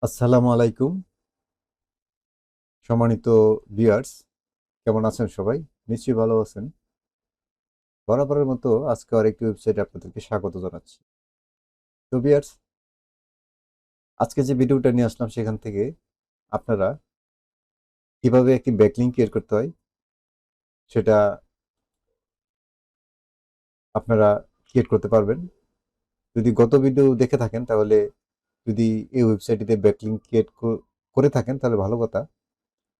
আসসালামু আলাইকুম, সম্মানিত ভিউয়ার্স। কেমন আছেন সবাই? নিশ্চয়ই ভালো আছেন। বরাবরের মতো আজকে আরেকটি ওয়েবসাইটে আপনাদেরকে স্বাগত জানাচ্ছি। তো ভিউয়ার্স, আজকে যে ভিডিওটা নিয়ে আসলাম সেখান থেকে আপনারা কিভাবে একটি ব্যাকলিঙ্ক ক্রিয়েট করতে হয় সেটা আপনারা ক্রিয়েট করতে পারবেন। যদি গত ভিডিও দেখে থাকেন তাহলে যদি এই ওয়েবসাইটটিতে ব্যাকলিঙ্ক ক্রিয়েট করে থাকেন তাহলে ভালো কথা।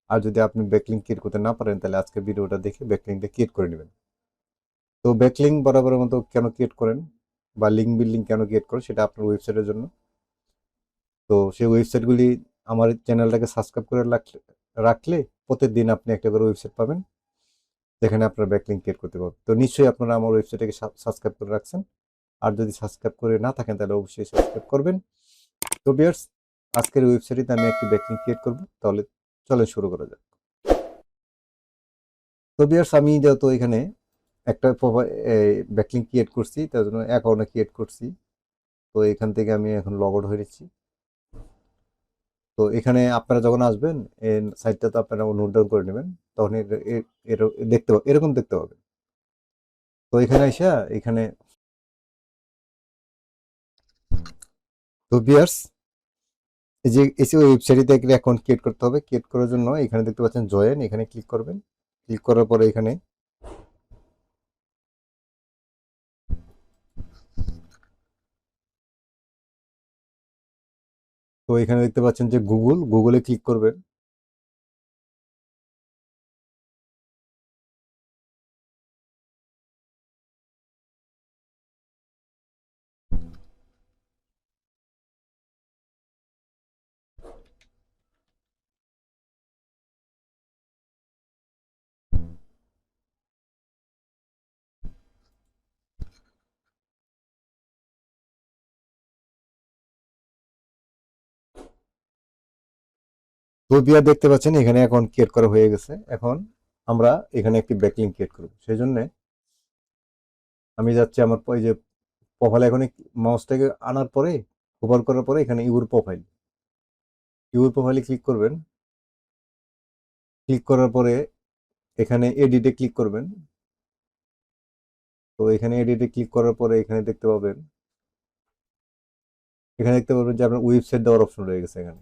আর যদি আপনি ব্যাকলিঙ্ক ক্রিয়েট করতে না পারেন তাহলে আজকের ভিডিওটা দেখে ব্যাকলিঙ্কটা ক্রিয়েট করে নেবেন। তো ব্যাকলিঙ্ক বরাবরের মতো কেন ক্রিয়েট করেন বা লিঙ্ক বিল্ডিং কেন ক্রিয়েট করেন সেটা আপনার ওয়েবসাইটের জন্য। তো সেই ওয়েবসাইটগুলি আমার চ্যানেলটাকে সাবস্ক্রাইব করে রাখলে প্রত্যেকদিন আপনি একটা করে ওয়েবসাইট পাবেন যেখানে আপনার ব্যাকলিঙ্ক ক্রিয়েট করতে পারবেন। তো নিশ্চয়ই আপনারা আমার ওয়েবসাইটটাকে সাবস্ক্রাইব করে রাখছেন। আর যদি সাবস্ক্রাইব করে না থাকেন তাহলে অবশ্যই সাবস্ক্রাইব করবেন। তো ভিউয়ার্স, আজকের ওয়েবসাইটে আমি একটি ব্যাকলিঙ্ক ক্রিয়েট করব, তাহলে চলেন শুরু করা যাক। তো ভিউয়ার্স, আমি যেহেতু এখানে একটা ব্যাকলিঙ্ক ক্রিয়েট করছি তার জন্য অ্যাকাউন্ট ক্রিয়েট করছি। তো এখান থেকে আমি এখন লগ আউট হয়েছি। তো এখানে আপনারা যখন আসবেন এই সাইটটা তো আপনারা নোট ডাউন করে নেবেন, তখন এরকম দেখতে পাবেন। তো এখানে এসে এখানে তো ভিউয়ার্স, এই যে এসে ওয়েবসাইটে একটা অ্যাকাউন্ট ক্রিয়েট করতে হবে। ক্রিয়েট করার জন্য এখানে দেখতে পাচ্ছেন জয়েন, এখানে ক্লিক করবেন। ক্লিক করার পরে এখানে তো এখানে দেখতে পাচ্ছেন যে গুগলে ক্লিক করবেন। তো ভিউয়ার দেখতে পাচ্ছেন এখানে অ্যাকাউন্ট ক্রিয়েট করা হয়ে গেছে। এখন আমরা এখানে একটি ব্যাকলিঙ্ক ক্রিয়েট করব। সেই জন্য আমি যাচ্ছি আমার ওই যে প্রোফাইল, এখন মাউসটাকে আনার পরে হোভার করার পরে এখানে ইউর প্রোফাইলে ক্লিক করবেন। ক্লিক করার পরে এখানে এডিটে ক্লিক করবেন। তো এখানে এডিটে ক্লিক করার পরে এখানে দেখতে পাবেন যে আপনার ওয়েবসাইট দেওয়ার অপশন রয়ে গেছে এখানে।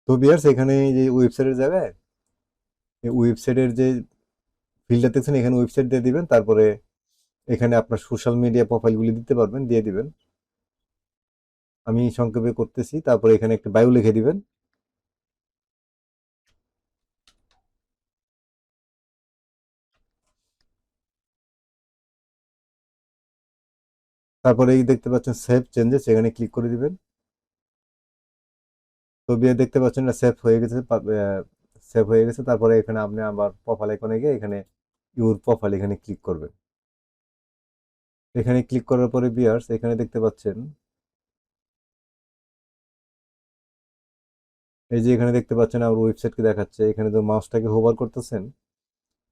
তো ভিউয়ার্স, এখানে যে ওয়েবসাইটের জায়গায় ওয়েবসাইটের যে ফিল্ডটা দেখছেন এখানে ওয়েবসাইট দিয়ে দিবেন। তারপরে এখানে আপনার সোশ্যাল মিডিয়া প্রোফাইলগুলি দিতে পারবেন, দিয়ে দিবেন। আমি সংক্ষেপে করতেছি। তারপরে এখানে একটা বায়ো লিখে দিবেন। তারপরে এই দেখতে পাচ্ছেন সেভ চেঞ্জেস, এখানে ক্লিক করে দিবেন। তো ভিউয়ার দেখতে পাচ্ছেন এটা সেভ হয়ে গেছে। তারপরে এখানে আপনি আবার প্রোফাইল আইকনে গিয়ে এখানে ইউর প্রোফাইল এখানে ক্লিক করবেন। এখানে ক্লিক করার পরে ভিউয়ার্স এখানে দেখতে পাচ্ছেন এই যে এখানে দেখতে পাচ্ছেন আমার ওয়েবসাইটকে দেখাচ্ছে। এখানে তো মাউসটাকে হোভার করতেছেন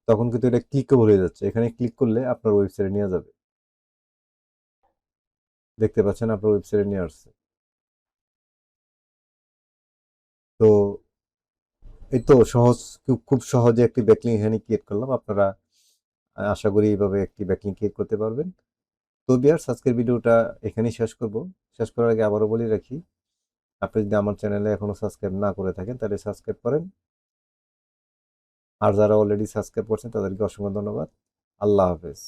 তখন কিন্তু এটা ক্লিকেবল হয়ে যাচ্ছে। এখানে ক্লিক করলে আপনার ওয়েবসাইটে নিয়ে যাবে। দেখতে পাচ্ছেন আপনার ওয়েবসাইটে নিয়ে আসছে। তো এই তো সহজ, খুব সহজে একটি ব্যাকলিঙ্ক এখানে ক্রিয়েট করলাম। আপনারা আশা করি এইভাবে একটি ব্যাকলিঙ্ক ক্রিয়েট করতে পারবেন। তো ভিউয়ার্স, আজকের ভিডিওটা এখানেই শেষ করব। শেষ করার আগে আবারও বলে রাখি, আপনি যদি আমার চ্যানেলে এখনো সাবস্ক্রাইব না করে থাকেন তাহলে সাবস্ক্রাইব করেন। আর যারা অলরেডি সাবস্ক্রাইব করছেন তাদেরকে অসংখ্য ধন্যবাদ। আল্লাহ হাফেজ।